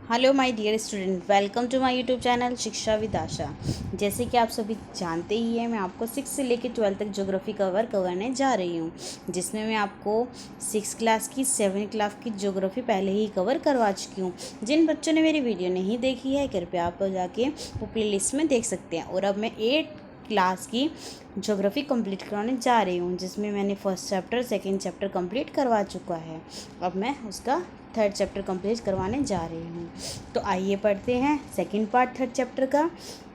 Hello my dear student, welcome to my YouTube channel Shiksha with Asha. जैसे कि आप सभी जानते ही हैं, मैं आपको 6 से लेकर 12 तक ज्योग्राफी कवर करने जा रही हूँ, जिसमें मैं आपको 6 क्लास की 7 क्लास की ज्योग्राफी पहले ही कवर करवा चुकी हूँ। जिन बच्चों ने मेरी वीडियो नहीं देखी है, कृपया आप जाके वो प्लेलिस्ट में देख सकते हैं। और अब मैं 8 क्लास की ज्योग्राफी कंप्लीट करवाने जा रही हूँ, जिसमें मैंने first chapter second chapter complete करवा चुका है। अब मैं उसका थर्ड चैप्टर कंप्लीट करवाने जा रही हूँ। तो आइए पढ़ते हैं सेकंड पार्ट थर्ड चैप्टर का,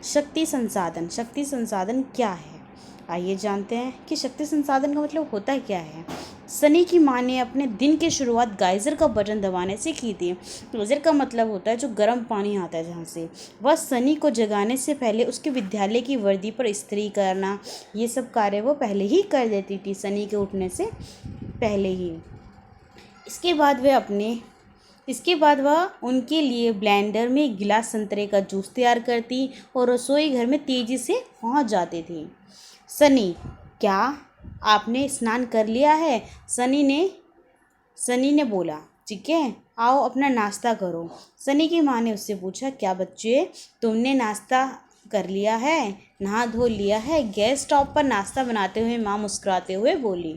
शक्ति संसाधन। शक्ति संसाधन क्या है, आइए जानते हैं कि शक्ति संसाधन का मतलब होता क्या है। सनी की माँ ने अपने दिन की शुरुआत गाइजर का बटन दबाने से की थी। गाइजर का मतलब होता है जो गर्म पानी आता है जहाँ से। वह सनी को जगाने से पहले उसके विद्यालय की वर्दी पर इस्त्री करना, ये सब कार्य वो पहले ही कर देती थी, सनी के उठने से पहले ही। इसके बाद वह उनके लिए ब्लेंडर में एक गिलास संतरे का जूस तैयार करती और रसोई घर में तेज़ी से पहुंच जाती थी। सनी, क्या आपने स्नान कर लिया है? सनी ने बोला, ठीक है, आओ अपना नाश्ता करो। सनी की माँ ने उससे पूछा, क्या बच्चे, तुमने नाश्ता कर लिया है, नहा धो लिया है? गैस स्टोव पर नाश्ता बनाते हुए माँ मुस्कुराते हुए बोली।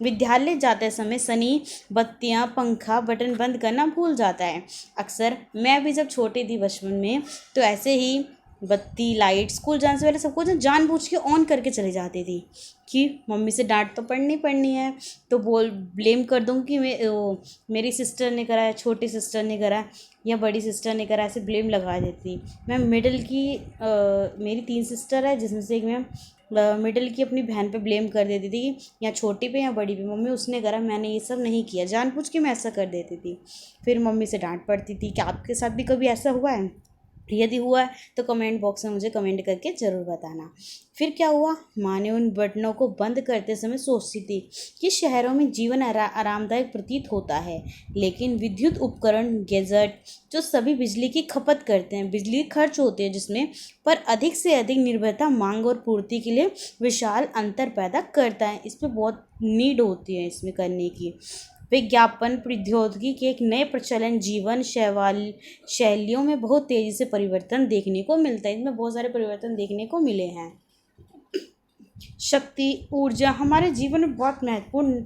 विद्यालय जाते समय सनी बत्तियाँ, पंखा, बटन बंद करना भूल जाता है। अक्सर मैं भी जब छोटी थी बचपन में, तो ऐसे ही बत्ती, लाइट, स्कूल जाने से पहले सब कुछ जानबूझ के ऑन करके चली जाती थी कि मम्मी से डांट तो पड़नी है, तो ब्लेम कर दूँ कि मेरी सिस्टर ने करा है, छोटी सिस्टर ने करा है या बड़ी सिस्टर ने करा, ऐसे ब्लेम लगा देती। मैं मिडिल की मेरी 3 सिस्टर है, जिसमें से एक मैं मिडिल की अपनी बहन पे ब्लेम कर देती थी कि या छोटी पे या बड़ी पे, मम्मी उसने करा, मैंने ये सब नहीं किया, जानबूझ के मैं ऐसा कर देती थी। फिर मम्मी से डांट पड़ती थी। क्या आपके साथ भी कभी ऐसा हुआ है? यदि हुआ है तो कमेंट बॉक्स में मुझे कमेंट करके ज़रूर बताना। फिर क्या हुआ, माँ ने उन बटनों को बंद करते समय सोचती थी कि शहरों में जीवन आरामदायक प्रतीत होता है, लेकिन विद्युत उपकरण, गैजेट जो सभी बिजली की खपत करते हैं, बिजली खर्च होती है जिसमें, पर अधिक से अधिक निर्भरता मांग और पूर्ति के लिए विशाल अंतर पैदा करता है। इस पर बहुत नीड होती है इसमें करने की। विज्ञापन प्रौद्योगिकी के एक नए प्रचलन जीवन शैलियों में बहुत तेज़ी से परिवर्तन देखने को मिलता है। इसमें बहुत सारे परिवर्तन देखने को मिले हैं। शक्ति, ऊर्जा हमारे जीवन में बहुत महत्वपूर्ण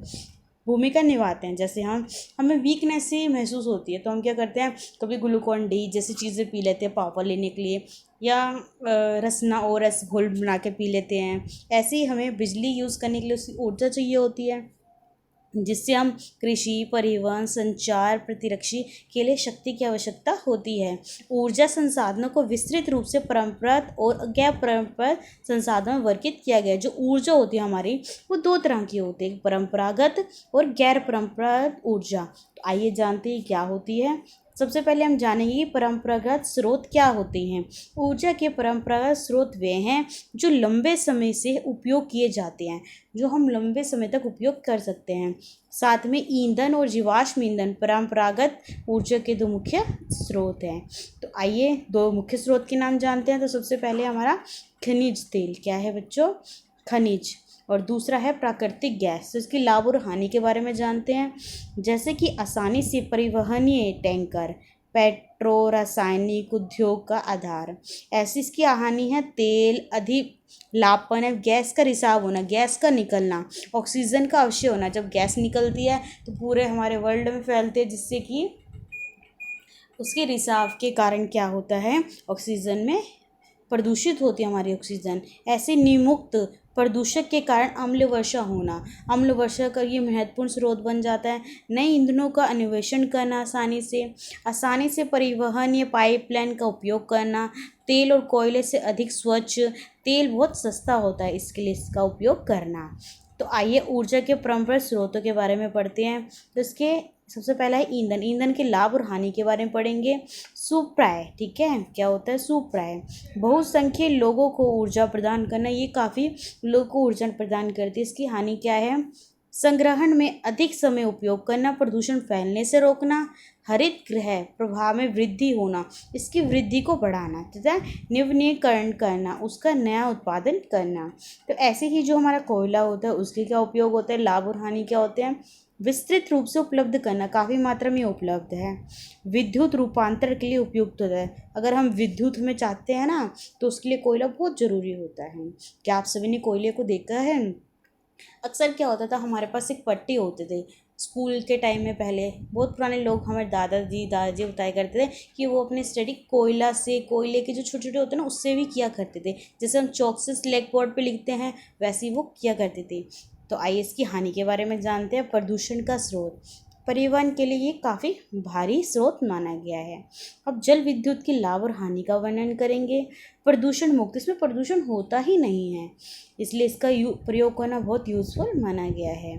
भूमिका निभाते हैं। जैसे हमें वीकनेस ही महसूस होती है, तो हम क्या करते हैं, कभी ग्लूकॉन डी जैसी चीज़ें पी लेते हैं पावर लेने के लिए, या रसना और रस घोल बना के पी लेते हैं। ऐसे ही हमें बिजली यूज़ करने के लिए उसकी ऊर्जा चाहिए होती है, जिससे हम कृषि, परिवहन, संचार, प्रतिरक्षी के लिए शक्ति की आवश्यकता होती है। ऊर्जा संसाधनों को विस्तृत रूप से परंपरागत और गैर परंपरागत संसाधनों में वर्गीकृत किया गया है। जो ऊर्जा होती है हमारी, वो 2 तरह की होती है, परंपरागत और गैर परंपरागत ऊर्जा। तो आइए जानते हैं क्या होती है। सबसे पहले हम जानेंगे कि परंपरागत स्रोत क्या होते हैं। ऊर्जा के परंपरागत स्रोत वे हैं जो लंबे समय से उपयोग किए जाते हैं, जो हम लंबे समय तक उपयोग कर सकते हैं। साथ में ईंधन और जीवाश्म ईंधन परंपरागत ऊर्जा के 2 मुख्य स्रोत हैं। तो आइए 2 मुख्य स्रोत के नाम जानते हैं। तो सबसे पहले हमारा खनिज तेल, क्या है बच्चों, खनिज, और दूसरा है प्राकृतिक गैस। तो इसके लाभ और हानि के बारे में जानते हैं। जैसे कि आसानी से परिवहनीय टैंकर, पेट्रो रासायनिक उद्योग का आधार। ऐसी इसकी हानि है, तेल अधिक लापन है, गैस का रिसाव होना, गैस का निकलना, ऑक्सीजन का अवश्य होना। जब गैस निकलती है तो पूरे हमारे वर्ल्ड में फैलती है, जिससे कि उसके रिसाव के कारण क्या होता है, ऑक्सीजन में प्रदूषित होती है हमारी ऑक्सीजन। ऐसे निमुक्त प्रदूषक के कारण अम्ल वर्षा होना, अम्ल वर्षा का ये महत्वपूर्ण स्रोत बन जाता है। नए ईंधनों का अन्वेषण करना, आसानी से परिवहन या पाइपलाइन का उपयोग करना, तेल और कोयले से अधिक स्वच्छ, तेल बहुत सस्ता होता है इसके लिए इसका उपयोग करना। तो आइए ऊर्जा के परंपरागत स्रोतों के बारे में पढ़ते हैं। तो इसके सबसे पहला है ईंधन। ईंधन के लाभ और हानि के बारे में पढ़ेंगे। सुप्राय, ठीक है, क्या होता है सुप्राय, बहुसंख्यक लोगों को ऊर्जा प्रदान करना, ये काफ़ी लोगों को ऊर्जा प्रदान करती है। इसकी हानि क्या है, संग्रहण में अधिक समय उपयोग करना, प्रदूषण फैलने से रोकना, हरित गृह प्रभाव में वृद्धि होना, इसकी वृद्धि को बढ़ाना, तथा नवीनीकरण करना, उसका नया उत्पादन करना। तो ऐसे ही जो हमारा कोयला होता है उसके क्या उपयोग होता है, लाभ और हानि क्या होते हैं। विस्तृत रूप से उपलब्ध करना, काफ़ी मात्रा में उपलब्ध है। विद्युत रूपांतरण के लिए उपयुक्त होता है, अगर हम विद्युत में चाहते हैं ना तो उसके लिए कोयला बहुत ज़रूरी होता है। क्या आप सभी ने कोयले को देखा है? अक्सर क्या होता था, हमारे पास एक पट्टी होते थे स्कूल के टाइम में। पहले बहुत पुराने लोग, हमारे दादाजी बताया करते थे कि वो अपनी स्टडी कोयला से, कोयले के जो छोटे छोटे होते हैं ना उससे भी किया करते थे। जैसे हम चौक से स्लेट बोर्ड पे लिखते हैं वैसे ही वो किया करते थे। तो आइए इसकी हानि के बारे में जानते हैं। प्रदूषण का स्रोत, परिवहन के लिए ये काफ़ी भारी स्रोत माना गया है। अब जल विद्युत के लाभ और हानि का वर्णन करेंगे। प्रदूषण मुक्त, इसमें प्रदूषण होता ही नहीं है, इसलिए इसका प्रयोग करना बहुत यूज़फुल माना गया है।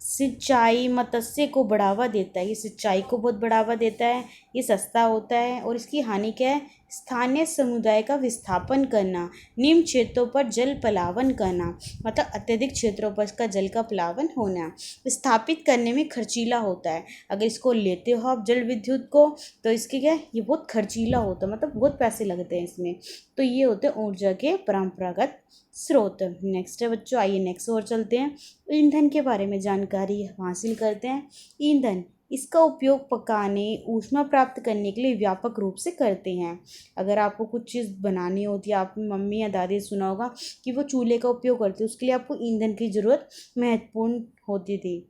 सिंचाई मत्स्य को बढ़ावा देता है, ये सिंचाई को बहुत बढ़ावा देता है, ये सस्ता होता है। और इसकी हानि क्या है? स्थानीय समुदाय का विस्थापन करना, निम्न क्षेत्रों पर जल प्लावन करना, मतलब अत्यधिक क्षेत्रों पर इसका जल का प्लावन होना। स्थापित करने में खर्चीला होता है, अगर इसको लेते हो आप जल विद्युत को तो इसके क्या है, ये बहुत खर्चीला होता है, मतलब बहुत पैसे लगते हैं इसमें। तो ये होते हैं ऊर्जा के परंपरागत स्रोत। नेक्स्ट है बच्चों, आइए नेक्स्ट और चलते हैं। ईंधन के बारे में जानकारी हासिल करते हैं। ईंधन, इसका उपयोग पकाने, ऊष्मा प्राप्त करने के लिए व्यापक रूप से करते हैं। अगर आपको कुछ चीज़ बनानी होती है, आपकी मम्मी या दादी से सुना होगा कि वो चूल्हे का उपयोग करते हैं, उसके लिए आपको ईंधन की ज़रूरत महत्वपूर्ण होती थी।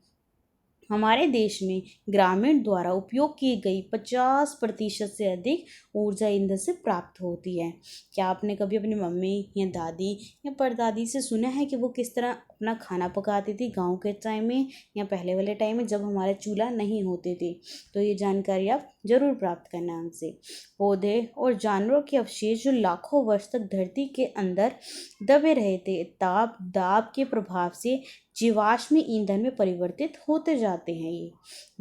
हमारे देश में ग्रामीण द्वारा उपयोग की गई 50% से अधिक ऊर्जा ईंधन से प्राप्त होती है। क्या आपने कभी अपनी मम्मी या दादी या परदादी से सुना है कि वो किस तरह अपना खाना पकाती थी गांव के टाइम में या पहले वाले टाइम में जब हमारे चूल्हा नहीं होते थे? तो ये जानकारी आप जरूर प्राप्त करना हमसे। पौधे और जानवरों के अवशेष जो लाखों वर्ष तक धरती के अंदर दबे रहे थे, ताप दाब के प्रभाव से जीवाश्म ईंधन में परिवर्तित होते जाते हैं। ये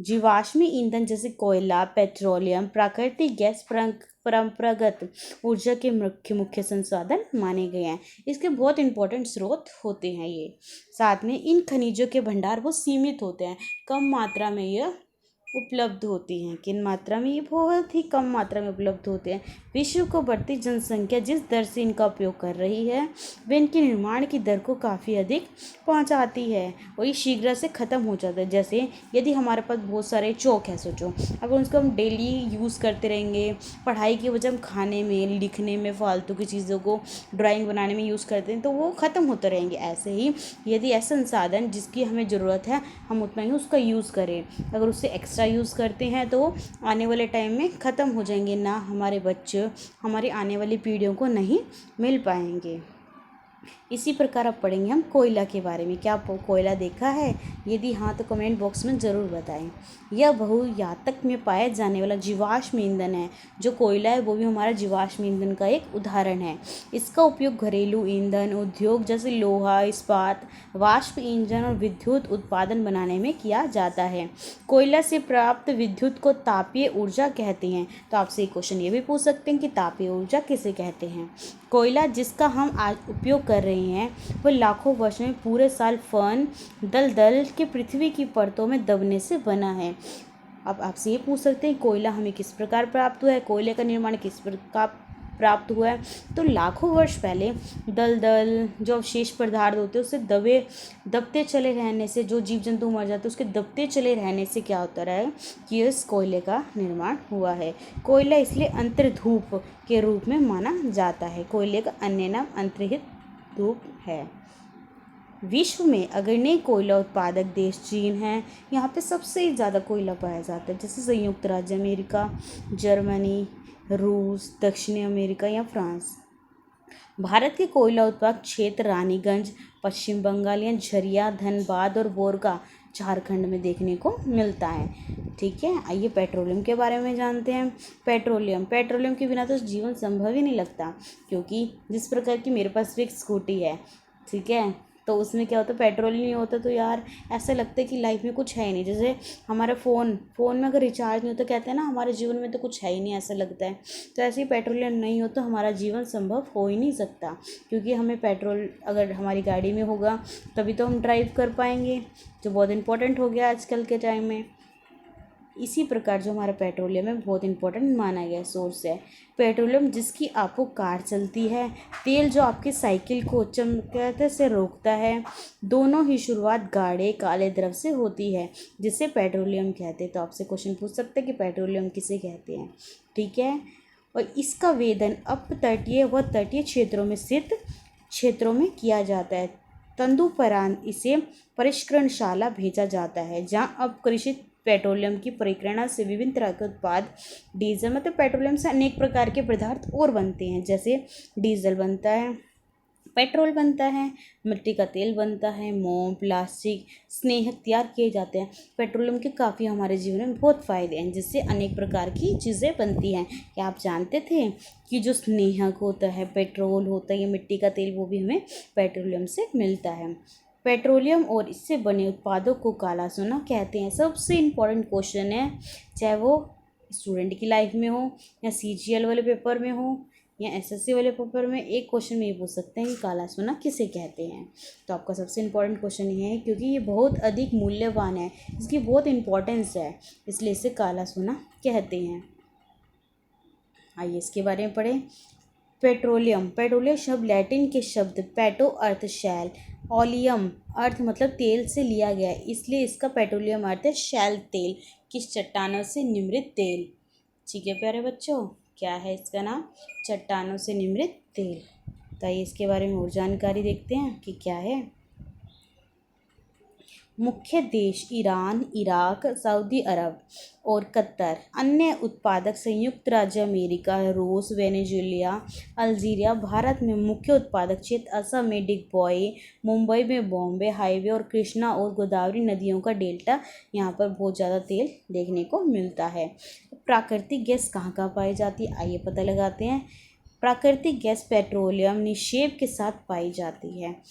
जीवाश्म ईंधन जैसे कोयला, पेट्रोलियम, प्राकृतिक गैस परंपरागत ऊर्जा के मुख्य संसाधन माने गए हैं। इसके बहुत इंपॉर्टेंट स्रोत होते हैं ये। साथ में इन खनिजों के भंडार वो सीमित होते हैं, कम मात्रा में यह उपलब्ध होती हैं। किन मात्रा में? ये बहुत ही कम मात्रा में उपलब्ध होते हैं। विश्व को बढ़ती जनसंख्या जिस दर से इनका उपयोग कर रही है वे इनके निर्माण की दर को काफ़ी अधिक पहुंचाती है और ये शीघ्र से ख़त्म हो जाता है। जैसे यदि हमारे पास बहुत सारे चौक है, सोचो अगर उसको हम डेली यूज़ करते रहेंगे, पढ़ाई की वजह हम खाने में, लिखने में, फालतू की चीज़ों को ड्राइंग बनाने में यूज़ करते हैं तो वो ख़त्म होते रहेंगे। ऐसे ही यदि ऐसा संसाधन जिसकी हमें ज़रूरत है हम उतना ही उसका यूज़ करें, अगर उससे एक्स्ट्रा यूज़ करते हैं तो आने वाले टाइम में ख़त्म हो जाएंगे, ना हमारे बच्चे, हमारी आने वाली पीढ़ियों को नहीं मिल पाएंगे। इसी प्रकार अब पढ़ेंगे हम कोयला के बारे में। क्या आपको कोयला देखा है? यदि हाँ तो कमेंट बॉक्स में ज़रूर बताएं। यह बहुयातक में पाया जाने वाला जीवाश्म ईंधन है। जो कोयला है वो भी हमारा जीवाश्म ईंधन का एक उदाहरण है। इसका उपयोग घरेलू ईंधन, उद्योग जैसे लोहा, इस्पात, वाष्प इंजन और विद्युत उत्पादन बनाने में किया जाता है। कोयला से प्राप्त विद्युत को तापीय ऊर्जा कहते हैं। तो आपसे एक क्वेश्चन ये भी पूछ सकते हैं कि तापीय ऊर्जा किसे कहते हैं? कोयला जिसका हम आज उपयोग कर रहे हैं वह लाखों वर्ष में पूरे साल फर्न दलदल के पृथ्वी की परतों में दबने से बना है। अब आपसे ये पूछ सकते हैं कोयला हमें किस प्रकार प्राप्त हुआ है, कोयले का निर्माण किस प्रकार प्राप्त हुआ है? तो लाखों वर्ष पहले दलदल जो अवशेष पदार्थ होते हैं उससे दबते चले रहने से जो जीव जंतु मर जाते हैं उसके दबते चले रहने से क्या होता रहा है कि इस कोयले का निर्माण हुआ है। कोयला इसलिए अंतर्धूप के रूप में माना जाता है। कोयले का अन्य नाम अंतर्हित धूप है। विश्व में अग्रणी कोयला उत्पादक देश चीन है। यहाँ पे सबसे ज़्यादा कोयला पाया जाता है, जैसे संयुक्त राज्य अमेरिका, जर्मनी, रूस, दक्षिणी अमेरिका या फ्रांस। भारत के कोयला उत्पादक क्षेत्र रानीगंज, पश्चिम बंगाल या झरिया, धनबाद और बोरगा झारखंड में देखने को मिलता है। ठीक है, आइए पेट्रोलियम के बारे में जानते हैं। पेट्रोलियम के बिना तो जीवन संभव ही नहीं लगता, क्योंकि जिस प्रकार की मेरे पास भी एक स्कूटी है, ठीक है, तो उसमें क्या होता है पेट्रोल नहीं होता तो यार ऐसा लगता है कि लाइफ में कुछ है ही नहीं। जैसे हमारा फ़ोन में अगर रिचार्ज नहीं होता, कहते हैं ना हमारे जीवन में तो कुछ है ही नहीं, ऐसा लगता है। तो ऐसे ही पेट्रोलियम नहीं हो तो हमारा जीवन संभव हो ही नहीं सकता, क्योंकि हमें पेट्रोल अगर हमारी गाड़ी में होगा तभी तो हम ड्राइव कर पाएंगे, जो बहुत इंपॉर्टेंट हो गया आजकल के टाइम में। इसी प्रकार जो हमारा पेट्रोलियम है बहुत इंपॉर्टेंट माना गया सोर्स है। पेट्रोलियम जिसकी आपको कार चलती है, तेल जो आपकी साइकिल को चमकते से रोकता है, दोनों ही शुरुआत गाढ़े काले द्रव से होती है जिसे पेट्रोलियम कहते हैं। तो आपसे क्वेश्चन पूछ सकते हैं कि पेट्रोलियम किसे कहते हैं, ठीक है। और इसका वेधन अपतटीय व तटीय क्षेत्रों में स्थित क्षेत्रों में किया जाता है। तदुपरांत इसे परिष्करणशाला भेजा जाता है जहाँ अपकृषित पेट्रोलियम की प्रक्रिया से विभिन्न तरह के उत्पाद डीजल, मतलब पेट्रोलियम से अनेक प्रकार के पदार्थ और बनते हैं, जैसे डीजल बनता है, पेट्रोल बनता है, मिट्टी का तेल बनता है, मोम, प्लास्टिक, स्नेहक तैयार किए जाते हैं। पेट्रोलियम के काफ़ी हमारे जीवन में बहुत फ़ायदे हैं जिससे अनेक प्रकार की चीज़ें बनती हैं। क्या आप जानते थे कि जो स्नेहक होता है, पेट्रोल होता है या मिट्टी का तेल, वो भी हमें पेट्रोलियम से मिलता है। पेट्रोलियम और इससे बने उत्पादों को काला सोना कहते हैं। सबसे इम्पोर्टेंट क्वेश्चन है, चाहे वो स्टूडेंट की लाइफ में हो या CGL वाले पेपर में हो या SSC वाले पेपर में, एक क्वेश्चन में ये पूछ सकते हैं कि काला सोना किसे कहते हैं। तो आपका सबसे इम्पोर्टेंट क्वेश्चन ये है क्योंकि ये बहुत अधिक मूल्यवान है, इसकी बहुत इम्पोर्टेंस है, इसलिए इसे काला सोना कहते हैं। आइए इसके बारे में पढ़ें। पेट्रोलियम, पेट्रोलियम शब्द लैटिन के शब्द पेटो अर्थ शैल, ओलियम अर्थ मतलब तेल से लिया गया है, इसलिए इसका पेट्रोलियम अर्थ है शैल तेल, किस चट्टानों से निर्मित तेल। ठीक है प्यारे बच्चों, क्या है इसका नाम, चट्टानों से निर्मित तेल। तो आइए इसके बारे में और जानकारी देखते हैं कि क्या है। मुख्य देश ईरान, इराक, सऊदी अरब और कतर। अन्य उत्पादक संयुक्त राज्य अमेरिका, रूस, वेनेजुएला, अल्जीरिया। भारत में मुख्य उत्पादक क्षेत्र असम में डिगबोई, मुंबई में बॉम्बे हाईवे और कृष्णा और गोदावरी नदियों का डेल्टा, यहाँ पर बहुत ज़्यादा तेल देखने को मिलता है। प्राकृतिक गैस कहाँ कहाँ पाई जाती है, आइए पता लगाते हैं। प्राकृतिक गैस पेट्रोलियम निक्षेप के साथ पाई जाती है,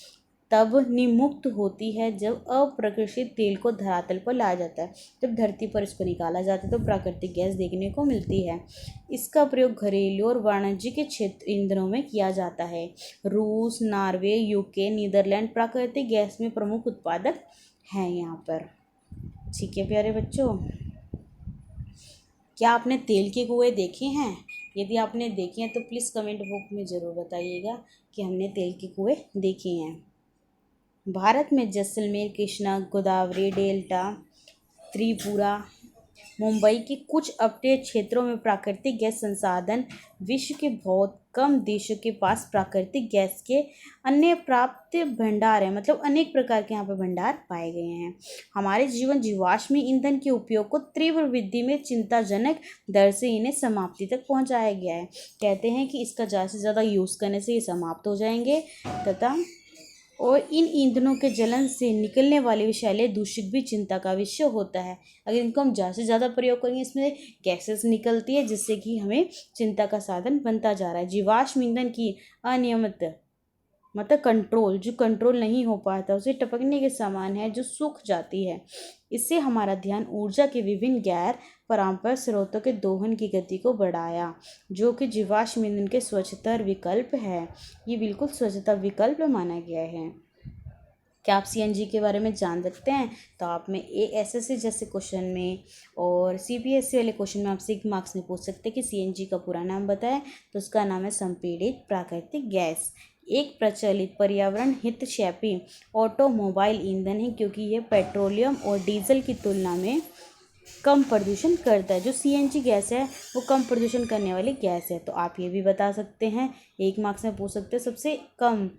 तब निमुक्त होती है जब अप्रकृषित तेल को धरातल पर लाया जाता है। जब धरती पर इसको निकाला जाता है तो प्राकृतिक गैस देखने को मिलती है। इसका प्रयोग घरेलू और वाणिज्यिक क्षेत्र ईंधनों में किया जाता है। रूस, नॉर्वे, UK, नीदरलैंड प्राकृतिक गैस में प्रमुख उत्पादक हैं यहाँ पर। ठीक है प्यारे बच्चों, क्या आपने तेल के कुएँ देखे हैं? यदि आपने देखे हैं तो प्लीज़ कमेंट बॉक्स में ज़रूर बताइएगा कि हमने तेल के कुएँ देखे हैं। भारत में जैसलमेर, कृष्णा, गोदावरी डेल्टा, त्रिपुरा, मुंबई के कुछ अपतटीय क्षेत्रों में प्राकृतिक गैस संसाधन। विश्व के बहुत कम देशों के पास प्राकृतिक गैस के अन्य प्राप्त भंडार हैं, मतलब अनेक प्रकार के यहाँ पर भंडार पाए गए हैं। हमारे जीवाश्म ईंधन के उपयोग को तीव्र वृद्धि में चिंताजनक दर से इन्हें समाप्ति तक पहुँचाया गया है। कहते हैं कि इसका ज़्यादा से ज़्यादा यूज़ करने से ये समाप्त हो जाएंगे तथा और इन ईंधनों के जलन से निकलने वाले विषैले दूषित भी चिंता का विषय होता है। अगर इनको हम ज़्यादा से ज़्यादा प्रयोग करेंगे, इसमें गैसेस निकलती है जिससे कि हमें चिंता का साधन बनता जा रहा है। जीवाश्म ईंधन की अनियमित मतलब जो कंट्रोल नहीं हो पाता, उसे टपकने के समान है जो सूख जाती है। इससे हमारा ध्यान ऊर्जा के विभिन्न गैर पारंपरिक स्रोतों के दोहन की गति को बढ़ाया, जो कि जीवाश्म ईंधन के स्वच्छतर विकल्प है। ये बिल्कुल स्वच्छता विकल्प माना गया है। क्या आप CNG के बारे में जान सकते हैं? तो आप में SSC जैसे क्वेश्चन में और CPSC वाले क्वेश्चन में आपसे 1 मार्क्स में पूछ सकते हैं कि CNG का पूरा नाम बताएं। तो उसका नाम है संपीड़ित प्राकृतिक गैस। एक प्रचलित पर्यावरण हितैषी ऑटोमोबाइल ईंधन है क्योंकि यह पेट्रोलियम और डीजल की तुलना में कम प्रदूषण करता है। जो CNG गैस है वो कम प्रदूषण करने वाली गैस है। तो आप ये भी बता सकते हैं, 1 मार्क्स में पूछ सकते हैं सबसे कम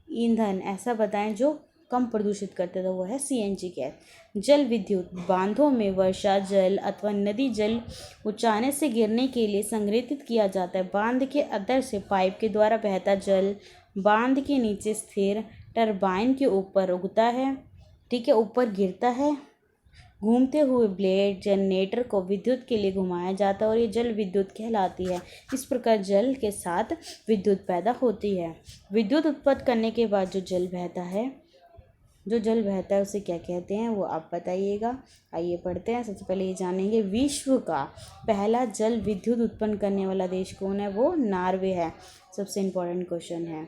ईंधन ऐसा बताएं जो कम प्रदूषित करते, तो वो है CNG गैस। जल विद्युत, बांधों में वर्षा जल अथवा नदी जल ऊंचाई से गिरने के लिए संग्रहित किया जाता है। बांध के अंदर से पाइप के द्वारा बहता जल बांध के नीचे स्थिर टरबाइन के ऊपर उगता है, ठीक है, ऊपर गिरता है। घूमते हुए ब्लेड जनरेटर को विद्युत के लिए घुमाया जाता है और ये जल विद्युत कहलाती है। इस प्रकार जल के साथ विद्युत पैदा होती है। विद्युत उत्पन्न करने के बाद जो जल बहता है उसे क्या कहते हैं, वो आप बताइएगा। आइए पढ़ते हैं। सबसे पहले ये जानेंगे, विश्व का पहला जल विद्युत उत्पन्न करने वाला देश कौन है? वो नॉर्वे है। सबसे इम्पोर्टेंट क्वेश्चन है।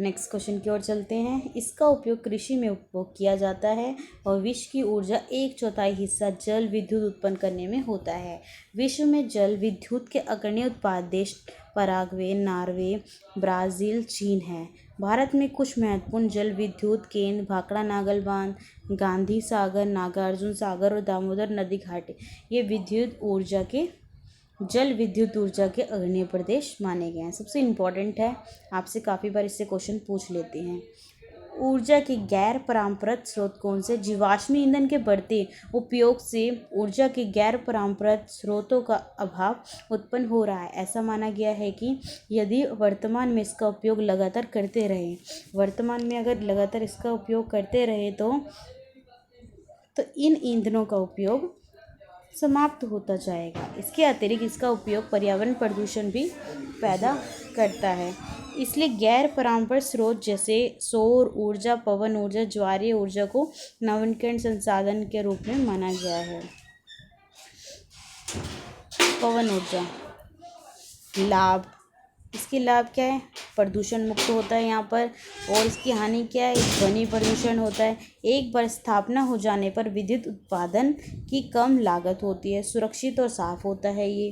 नेक्स्ट क्वेश्चन की ओर चलते हैं। इसका उपयोग कृषि में उपभोग किया जाता है और विश्व की ऊर्जा 1/4 हिस्सा जल विद्युत उत्पन्न करने में होता है। विश्व में जल विद्युत के अग्रणी उत्पादक देश पराग्वे, नॉर्वे, ब्राज़ील, चीन है। भारत में कुछ महत्वपूर्ण जल विद्युत केंद्र भाखड़ा नागल बांध, गांधी सागर, नागार्जुन सागर और दामोदर नदी घाटी ये जल विद्युत ऊर्जा के अग्रणी प्रदेश माने गए हैं। सबसे इम्पोर्टेंट है, आपसे काफ़ी बार इससे क्वेश्चन पूछ लेते हैं। ऊर्जा के गैर पारंपरिक स्रोत कौन से? जीवाश्म ईंधन के बढ़ते उपयोग से ऊर्जा के गैर पारंपरिक स्रोतों का अभाव उत्पन्न हो रहा है। ऐसा माना गया है कि यदि वर्तमान में इसका उपयोग लगातार करते रहें, तो इन ईंधनों का उपयोग समाप्त होता जाएगा। इसके अतिरिक्त इसका उपयोग पर्यावरण प्रदूषण भी पैदा करता है। इसलिए गैर पारंपरिक स्रोत जैसे सौर ऊर्जा, पवन ऊर्जा, ज्वारीय ऊर्जा को नवीकरणीय संसाधन के रूप में माना गया है। पवन ऊर्जा लाभ, इसके लाभ क्या है? प्रदूषण मुक्त होता है यहाँ पर। और इसकी हानि क्या है? ध्वनि प्रदूषण होता है। एक बार स्थापना हो जाने पर विद्युत उत्पादन की कम लागत होती है। सुरक्षित और साफ होता है ये।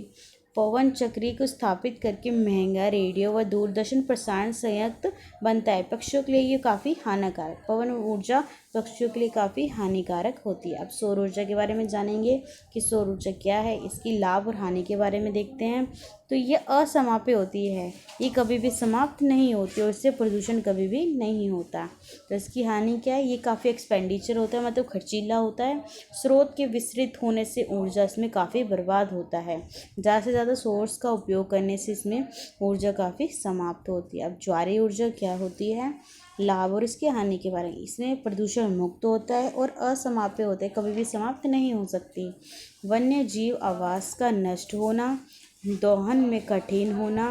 पवन चक्री को स्थापित करके महंगा रेडियो व दूरदर्शन प्रसारण संयंत्र बनता है। पक्षियों के लिए ये काफ़ी हानिकारक, पवन ऊर्जा पक्षियों के लिए काफ़ी हानिकारक होती है। अब सौर ऊर्जा के बारे में जानेंगे कि सौर ऊर्जा क्या है, इसकी लाभ और हानि के बारे में देखते हैं। तो ये असमाप्य होती है, ये कभी भी समाप्त नहीं होती और इससे प्रदूषण कभी भी नहीं होता। तो इसकी हानि क्या है? ये काफ़ी एक्सपेंडिचर होता है, मतलब खर्चीला होता है। स्रोत के विस्तृत होने से ऊर्जा इसमें काफ़ी बर्बाद होता है। ज़्यादा से ज़्यादा सोर्स का उपयोग करने से इसमें ऊर्जा काफ़ी समाप्त होती है। अब ज्वारीय ऊर्जा क्या होती है? लाभ और इसकी हानि के बारे में। इसमें प्रदूषण मुक्त होता है और असमाप्य होता है, कभी भी समाप्त नहीं हो सकती। वन्य जीव आवास का नष्ट होना, दोहन में कठिन होना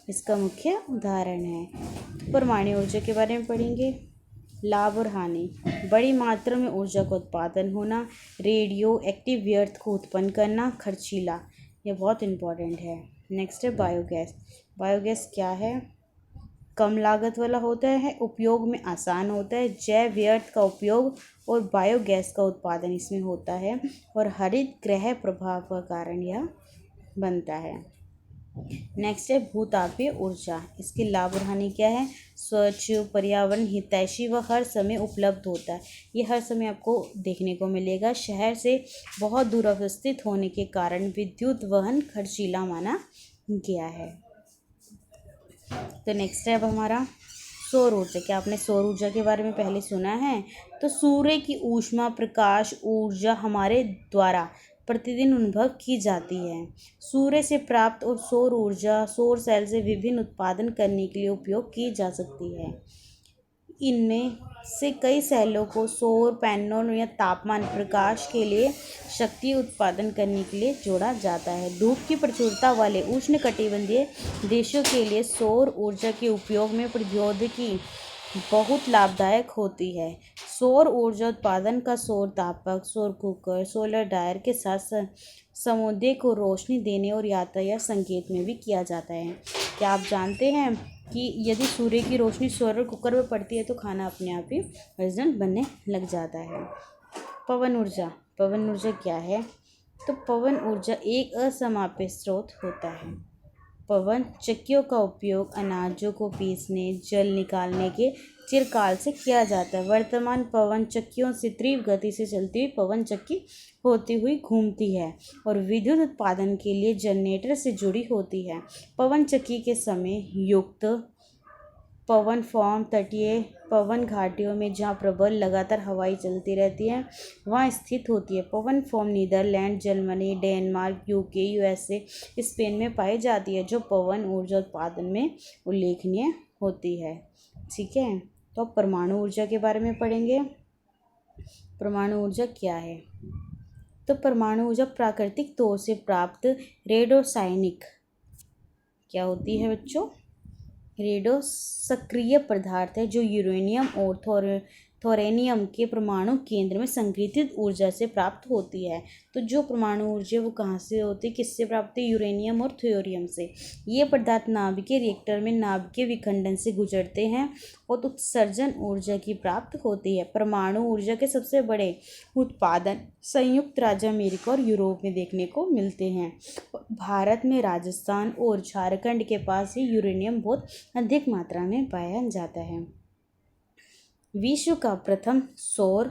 इसका मुख्य उदाहरण है। परमाणु ऊर्जा के बारे में पढ़ेंगे। लाभ और हानि, बड़ी मात्रा में ऊर्जा का उत्पादन होना, रेडियो एक्टिव व्यर्थ को उत्पन्न करना, खर्चीला, ये बहुत इम्पोर्टेंट है। नेक्स्ट है बायोगैस। बायोगैस क्या है? कम लागत वाला होता है, उपयोग में आसान होता है, जैव व्यर्थ का उपयोग और बायोगैस का उत्पादन इसमें होता है और हरित गृह प्रभाव का कारण यह बनता है। नेक्स्ट है भूतापीय ऊर्जा। इसके लाभ और हानि क्या है? स्वच्छ, पर्यावरण हितैषी व हर समय उपलब्ध होता है। ये हर समय आपको देखने को मिलेगा। शहर से बहुत दूर अवस्थित होने के कारण विद्युत वहन खर्चीला माना गया है। तो नेक्स्ट है अब हमारा सौर ऊर्जा। क्या आपने सौर ऊर्जा के बारे में पहले सुना है? तो सूर्य की ऊष्मा प्रकाश ऊर्जा हमारे द्वारा प्रतिदिन अनुभव की जाती है। सूर्य से प्राप्त और सौर ऊर्जा सौर सेल से विभिन्न उत्पादन करने के लिए उपयोग की जा सकती है। इनमें से कई सेलों को सौर पैनल या तापमान प्रकाश के लिए शक्ति उत्पादन करने के लिए जोड़ा जाता है। धूप की प्रचुरता वाले उष्णकटिबंधीय देशों के लिए सौर ऊर्जा के उपयोग में प्रौद्योगिकी बहुत लाभदायक होती है। सौर ऊर्जा उत्पादन का सौर तापक, सौर कुकर, सोलर ड्रायर के साथ समुद्र को रोशनी देने और यातायात संकेत में भी किया जाता है। क्या आप जानते हैं कि यदि सूर्य की रोशनी सोलर कुकर में पड़ती है तो खाना अपने आप ही ओरिजिनल बनने लग जाता है। पवन ऊर्जा। पवन ऊर्जा क्या है? तो पवन ऊर्जा एक असमाप्य स्रोत होता है। पवन चक्कियों का उपयोग अनाजों को पीसने, जल निकालने के चिरकाल से किया जाता है। वर्तमान पवन चक्कियों से तीव्र गति से चलती हुई पवन चक्की होती हुई घूमती है और विद्युत उत्पादन के लिए जनरेटर से जुड़ी होती है। पवन चक्की के समय युक्त पवन फॉर्म तटीय पवन घाटियों में जहाँ प्रबल लगातार हवाएं चलती रहती हैं वहाँ स्थित होती है। पवन farm Netherland, Germany, Denmark, UK, USA, Spain में पाई जाती है, जो पवन ऊर्जा उत्पादन में उल्लेखनीय होती है। ठीक है, तो अब परमाणु ऊर्जा के बारे में पढ़ेंगे। परमाणु ऊर्जा क्या है? तो परमाणु ऊर्जा प्राकृतिक तौर से प्राप्त रेडियोसायनिक क्या होती है बच्चों? रेडियो सक्रिय पदार्थ है जो यूरेनियम और थोरेनियम के परमाणु केंद्र में संग्रहित ऊर्जा से प्राप्त होती है। तो जो परमाणु ऊर्जा वो कहाँ से होती है, किससे प्राप्त होती है? यूरेनियम और थोरियम से। ये पदार्थ नाभिकीय रिएक्टर में नाभिकीय विखंडन से गुजरते हैं और उत्सर्जन ऊर्जा की प्राप्त होती है। परमाणु ऊर्जा के सबसे बड़े उत्पादन संयुक्त राज्य अमेरिका और यूरोप में देखने को मिलते हैं। भारत में राजस्थान और झारखंड के पास ही यूरेनियम बहुत अधिक मात्रा में पाया जाता है। विश्व का प्रथम सौर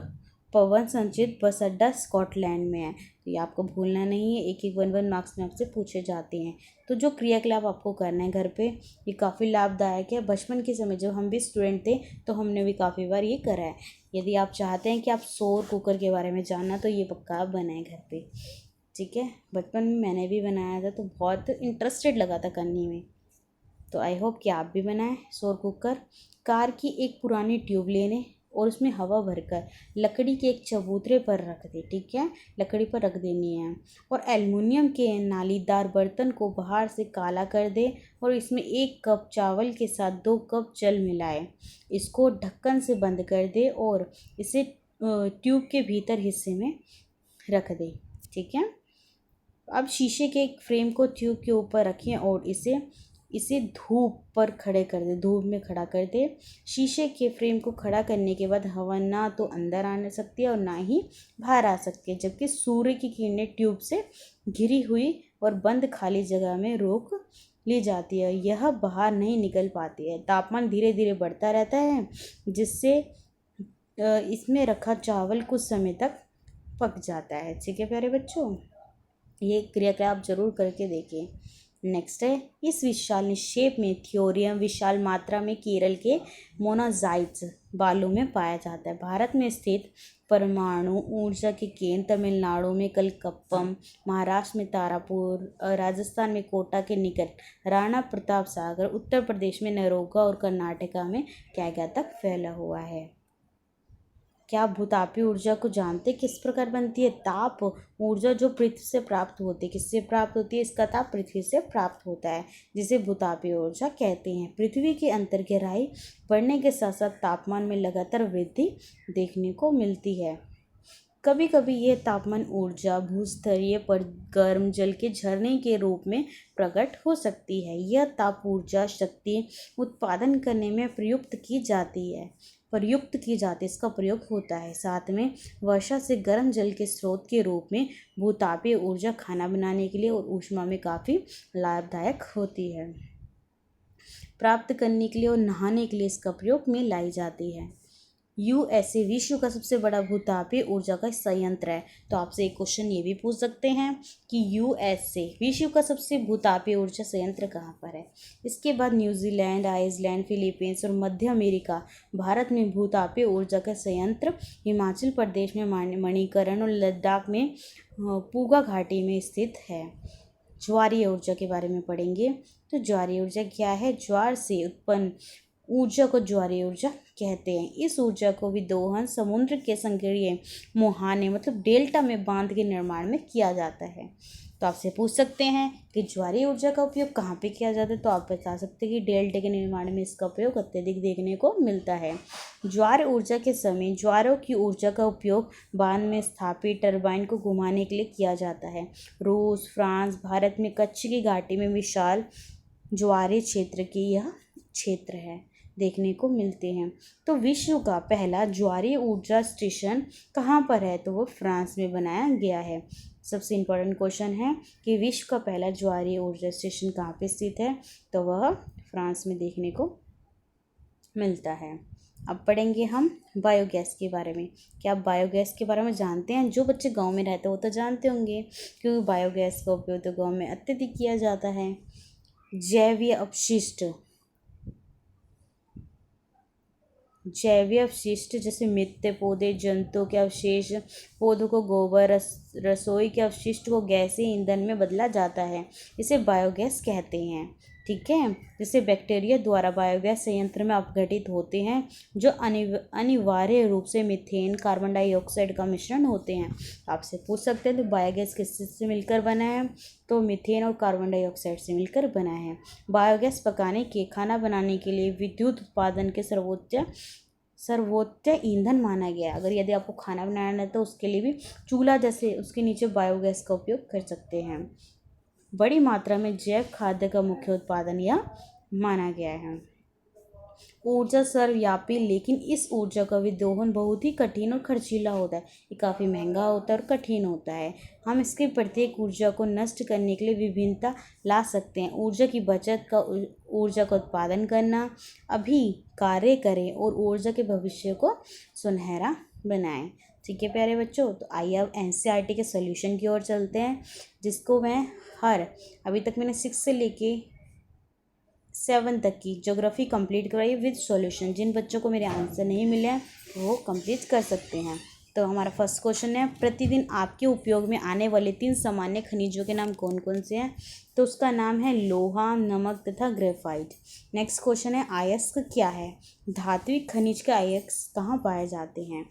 पवन संचित बस अड्डा स्कॉटलैंड में है। तो ये आपको भूलना नहीं है, एक एक 1 मार्क्स में आपसे पूछे जाते हैं। तो जो क्रियाकलाप आपको करना है घर पे, ये काफ़ी लाभदायक है। बचपन के समय जब हम भी स्टूडेंट थे तो हमने भी काफ़ी बार ये करा है। यदि आप चाहते हैं कि आप सौर कुकर के बारे में जानना तो ये पक्का आप बनाएं घर पे, ठीक है। बचपन में मैंने भी बनाया था तो बहुत इंटरेस्टेड लगा था करने में। तो आई होप कि आप भी बनाएं सौर कुकर। कार की एक पुरानी ट्यूब लेने और उसमें हवा भरकर लकड़ी के एक चबूतरे पर रख दे, ठीक है, लकड़ी पर रख देनी है। और एल्युमिनियम के नालीदार बर्तन को बाहर से काला कर दे और इसमें 1 कप चावल के साथ 2 कप जल मिलाए। इसको ढक्कन से बंद कर दे और इसे ट्यूब के भीतर हिस्से में रख दे, ठीक है। अब शीशे के एक फ्रेम को ट्यूब के ऊपर रखें और इसे धूप पर खड़े कर दे, धूप में खड़ा कर दे। शीशे के फ्रेम को खड़ा करने के बाद हवा ना तो अंदर आ सकती है और ना ही बाहर आ सकती है, जबकि सूर्य की किरणें ट्यूब से घिरी हुई और बंद खाली जगह में रोक ली जाती है। यह बाहर नहीं निकल पाती है। तापमान धीरे धीरे बढ़ता रहता है जिससे इसमें रखा चावल कुछ समय तक पक जाता है, ठीक है प्यारे बच्चों। ये क्रियाकलाप जरूर करके देखें। नेक्स्ट है, इस विशाल निक्षेप में थोरियम विशाल मात्रा में केरल के मोनाजाइट्स बालू में पाया जाता है। भारत में स्थित परमाणु ऊर्जा के केंद्र तमिलनाडु में कलकप्पम, महाराष्ट्र में तारापुर, राजस्थान में कोटा के निकट राणा प्रताप सागर, उत्तर प्रदेश में नरोगा और कर्नाटका में कैगा तक फैला हुआ है। क्या आप भूतापीय ऊर्जा को जानते किस प्रकार बनती है? ताप ऊर्जा जो पृथ्वी से प्राप्त होती है, किससे प्राप्त होती है? इसका ताप पृथ्वी से प्राप्त होता है, जिसे भूतापीय ऊर्जा कहते हैं। पृथ्वी की अंतर गहराई बढ़ने के साथ साथ तापमान में लगातार वृद्धि देखने को मिलती है। कभी कभी यह तापमान ऊर्जा भूस्तरीय पर गर्म जल के झरने के रूप में प्रकट हो सकती है। यह ताप ऊर्जा शक्ति उत्पादन करने में प्रयुक्त की जाती है, इसका प्रयोग होता है। साथ में वर्षा से गर्म जल के स्रोत के रूप में भूतापीय ऊर्जा खाना बनाने के लिए और ऊष्मा में काफ़ी लाभदायक होती है। प्राप्त करने के लिए और नहाने के लिए इसका प्रयोग में लाई जाती है। यूएसए विश्व का सबसे बड़ा भूतापीय ऊर्जा का संयंत्र है। तो आपसे एक क्वेश्चन ये भी पूछ सकते हैं कि यूएसए विश्व का सबसे भूतापीय ऊर्जा संयंत्र कहाँ पर है? इसके बाद न्यूजीलैंड, आइसलैंड, फिलीपींस और मध्य अमेरिका। भारत में भूतापीय ऊर्जा का संयंत्र हिमाचल प्रदेश में मणिकरण और लद्दाख में पूगा घाटी में स्थित है। ज्वारीय ऊर्जा के बारे में पढ़ेंगे। तो ज्वारीय ऊर्जा क्या है? ज्वार से उत्पन्न ऊर्जा को ज्वारीय ऊर्जा कहते हैं। इस ऊर्जा को विदोहन समुद्र के संकीर्ण मुहाने मतलब डेल्टा में बांध के निर्माण में किया जाता है। तो आपसे पूछ सकते हैं कि ज्वारीय ऊर्जा का उपयोग कहाँ पे किया जाता है? तो आप बता सकते हैं कि डेल्टा के निर्माण में इसका उपयोग अत्यधिक देखने को मिलता है। ज्वार ऊर्जा के समय ज्वारों की ऊर्जा का उपयोग बांध में स्थापित टरबाइन को घुमाने के लिए किया जाता है। रूस, फ्रांस, भारत में कच्छ की घाटी में विशाल ज्वारीय क्षेत्र की यह क्षेत्र है देखने को मिलते हैं। तो विश्व का पहला ज्वारीय ऊर्जा स्टेशन कहाँ पर है? तो वो फ्रांस में बनाया गया है। सबसे इम्पोर्टेंट क्वेश्चन है कि विश्व का पहला ज्वारीय ऊर्जा स्टेशन कहाँ पे स्थित है? तो वह फ्रांस में देखने को मिलता है। अब पढ़ेंगे हम बायोगैस के बारे में। क्या आप बायोगैस के बारे में जानते हैं? जो बच्चे गांव में रहते हैं वो तो जानते होंगे, क्योंकि बायोगैस का उपयोग तो गांव में अत्यधिक किया जाता है। जैवीय अपशिष्ट जैसे मृत पौधे, जंतुओं के अवशेष, पौधों को गोबर, रसोई के अपशिष्ट को गैसीय ईंधन में बदला जाता है, इसे बायोगैस कहते हैं, ठीक है। जैसे बैक्टीरिया द्वारा बायोगैस संयंत्र में अपघटित होते हैं, जो अनिवार्य रूप से मीथेन, कार्बन डाइऑक्साइड का मिश्रण होते हैं। आपसे पूछ सकते हैं तो बायोगैस किससे मिलकर बना है? तो मीथेन और कार्बन डाइऑक्साइड से मिलकर बना है। बायोगैस पकाने के, खाना बनाने के लिए विद्युत उत्पादन के सर्वोच्च सर्वोच्च ईंधन माना गया है। अगर यदि आपको खाना बनाना है तो उसके लिए भी चूल्हा जैसे उसके नीचे बायोगैस का उपयोग कर सकते हैं। बड़ी मात्रा में जैव खाद्य का मुख्य उत्पादन यह माना गया है। ऊर्जा सर्वव्यापी, लेकिन इस ऊर्जा का विदोहन बहुत ही कठिन और खर्चीला होता है। ये काफ़ी महंगा होता है और कठिन होता है। हम इसके प्रत्येक ऊर्जा को नष्ट करने के लिए विभिन्नता ला सकते हैं। ऊर्जा की बचत का ऊर्जा का उत्पादन करना, अभी कार्य करें और ऊर्जा के भविष्य को सुनहरा बनाएं। ठीक है प्यारे बच्चों, तो आइए अब एनसीईआरटी के सॉल्यूशन की ओर चलते हैं, जिसको मैं अभी तक मैंने 6 से लेके 7 तक की ज्योग्राफी कंप्लीट करवाई विद सॉल्यूशन। जिन बच्चों को मेरे आंसर नहीं मिले हैं वो कंप्लीट कर सकते हैं। तो हमारा फर्स्ट क्वेश्चन है, प्रतिदिन आपके उपयोग में आने वाले 3 सामान्य खनिजों के नाम कौन कौन से हैं? तो उसका नाम है लोहा, नमक तथा ग्रेफाइट। नेक्स्ट क्वेश्चन है, अयस्क क्या है? धात्विक खनिज के अयस्क कहाँ पाए जाते हैं?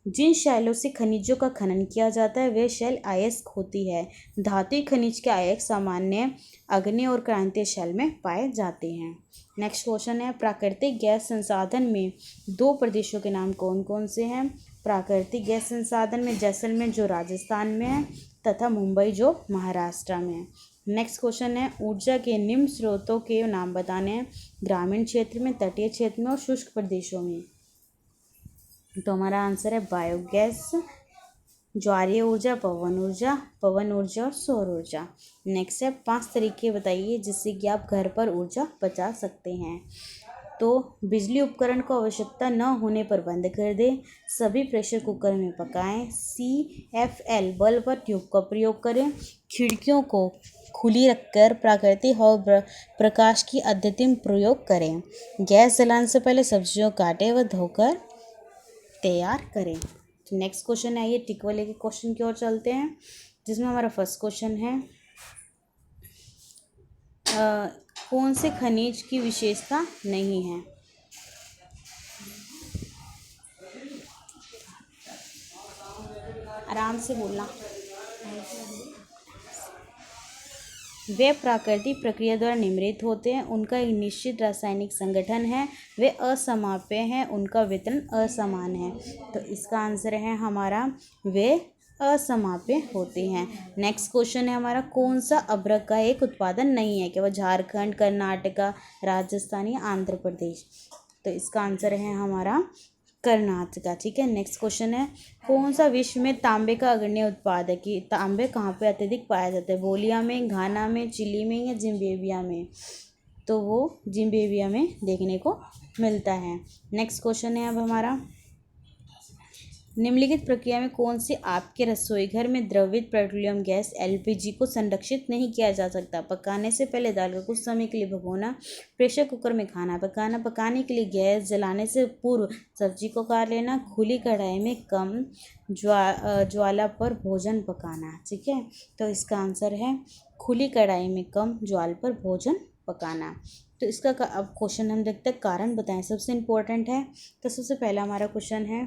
जिन शैलों से खनिजों का खनन किया जाता है वे शैल अयस्क होती है। धात्विक खनिज के अयस्क सामान्य अग्नि और क्रांतीय शैल में पाए जाते हैं। नेक्स्ट क्वेश्चन है, प्राकृतिक गैस संसाधन में 2 प्रदेशों के नाम कौन कौन से हैं? प्राकृतिक गैस संसाधन में जैसलमेर जो राजस्थान में है तथा मुंबई जो महाराष्ट्र में है। नेक्स्ट क्वेश्चन है, ऊर्जा के निम्न स्रोतों के नाम बताने हैं। ग्रामीण क्षेत्र में, तटीय क्षेत्र में और शुष्क प्रदेशों में। तो हमारा आंसर है बायोगैस, ज्वारीय ऊर्जा, पवन ऊर्जा और सौर ऊर्जा। नेक्स्ट है, 5 तरीके बताइए जिससे कि आप घर पर ऊर्जा बचा सकते हैं। तो बिजली उपकरण को आवश्यकता न होने पर बंद कर दें। सभी प्रेशर कुकर में पकाएं। CFL बल्ब व ट्यूब का प्रयोग करें। खिड़कियों को खुली रखकर प्राकृतिक हवा प्रकाश की अत्यधिक प्रयोग करें। गैस जलाने से पहले सब्जियों काटें व धोकर तैयार करें। तो नेक्स्ट क्वेश्चन है, ये टिक वाले के क्वेश्चन की ओर चलते हैं, जिसमें हमारा फर्स्ट क्वेश्चन है, कौन से खनिज की विशेषता नहीं है? आराम से बोलना। वे प्राकृतिक प्रक्रिया द्वारा निर्मित होते हैं। उनका एक निश्चित रासायनिक संगठन है। वे असमाप्य हैं। उनका वितरण असमान है। तो इसका आंसर है हमारा, वे असमाप्य होते हैं। नेक्स्ट क्वेश्चन है हमारा, कौन सा अभ्रक का एक उत्पादन नहीं है? क्या वह झारखंड, कर्नाटका, राजस्थान या आंध्र प्रदेश? तो इसका आंसर है हमारा कर्नाटका। ठीक है। नेक्स्ट क्वेश्चन है, कौन सा विश्व में तांबे का अग्रणी उत्पाद है? कि तांबे कहाँ पे अत्यधिक पाया जाता है? बोलिया में, घाना में, चिली में या जिम्बाब्वे में? तो वो जिम्बाब्वे में देखने को मिलता है। नेक्स्ट क्वेश्चन है अब हमारा, निम्नलिखित प्रक्रिया में कौन सी आपके रसोई घर में द्रवित पेट्रोलियम गैस LPG को संरक्षित नहीं किया जा सकता? पकाने से पहले दाल को कुछ समय के लिए भगोना, प्रेशर कुकर में खाना पकाना, पकाने के लिए गैस जलाने से पूर्व सब्जी को काट लेना, खुली कढ़ाई में कम ज्वाला पर भोजन पकाना। ठीक है। तो इसका आंसर है खुली कढ़ाई में कम ज्वाला पर भोजन पकाना। तो इसका अब क्वेश्चन हम देखते हैं, कारण बताएं सबसे इम्पोर्टेंट है। तो सबसे पहला हमारा क्वेश्चन है,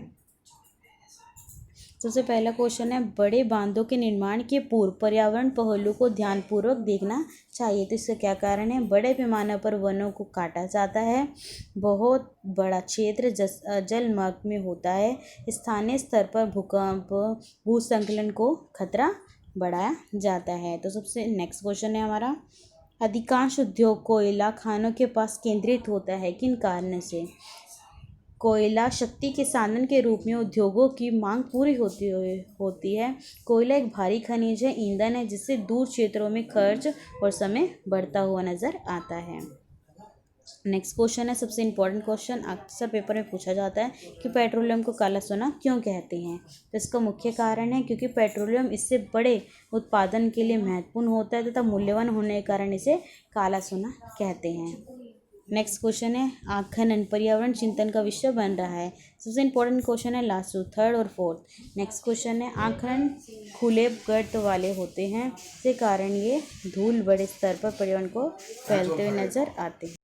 सबसे पहला क्वेश्चन है, बड़े बांधों के निर्माण के पूर्व पर्यावरण पहलू को ध्यानपूर्वक देखना चाहिए। तो इसका क्या कारण है? बड़े पैमाने पर वनों को काटा जाता है। बहुत बड़ा क्षेत्र जलमग्न में होता है। स्थानीय स्तर पर भूकंप, भूस्खलन को खतरा बढ़ाया जाता है। तो सबसे नेक्स्ट क्वेश्चन है हमारा, अधिकांश उद्योग कोयला खानों के पास केंद्रित होता है, किन कारण से? कोयला शक्ति के साधन के रूप में उद्योगों की मांग पूरी होती है। कोयला एक भारी खनिज है, ईंधन है, जिससे दूर क्षेत्रों में खर्च और समय बढ़ता हुआ नजर आता है। नेक्स्ट क्वेश्चन है सबसे इम्पोर्टेंट क्वेश्चन, अक्सर पेपर में पूछा जाता है कि पेट्रोलियम को काला सोना क्यों कहते हैं? तो इसका मुख्य कारण है क्योंकि पेट्रोलियम इससे बड़े उत्पादन के लिए महत्वपूर्ण होता है तथा मूल्यवान होने के कारण इसे काला सोना कहते हैं। नेक्स्ट क्वेश्चन है, खनन पर्यावरण चिंतन का विषय बन रहा है। सबसे इम्पोर्टेंट क्वेश्चन है लास्ट, थर्ड और फोर्थ। नेक्स्ट क्वेश्चन है, खनन खुले गर्त वाले होते हैं, इसके कारण ये धूल बड़े स्तर पर पर्यावरण को फैलते हुए नजर आते हैं।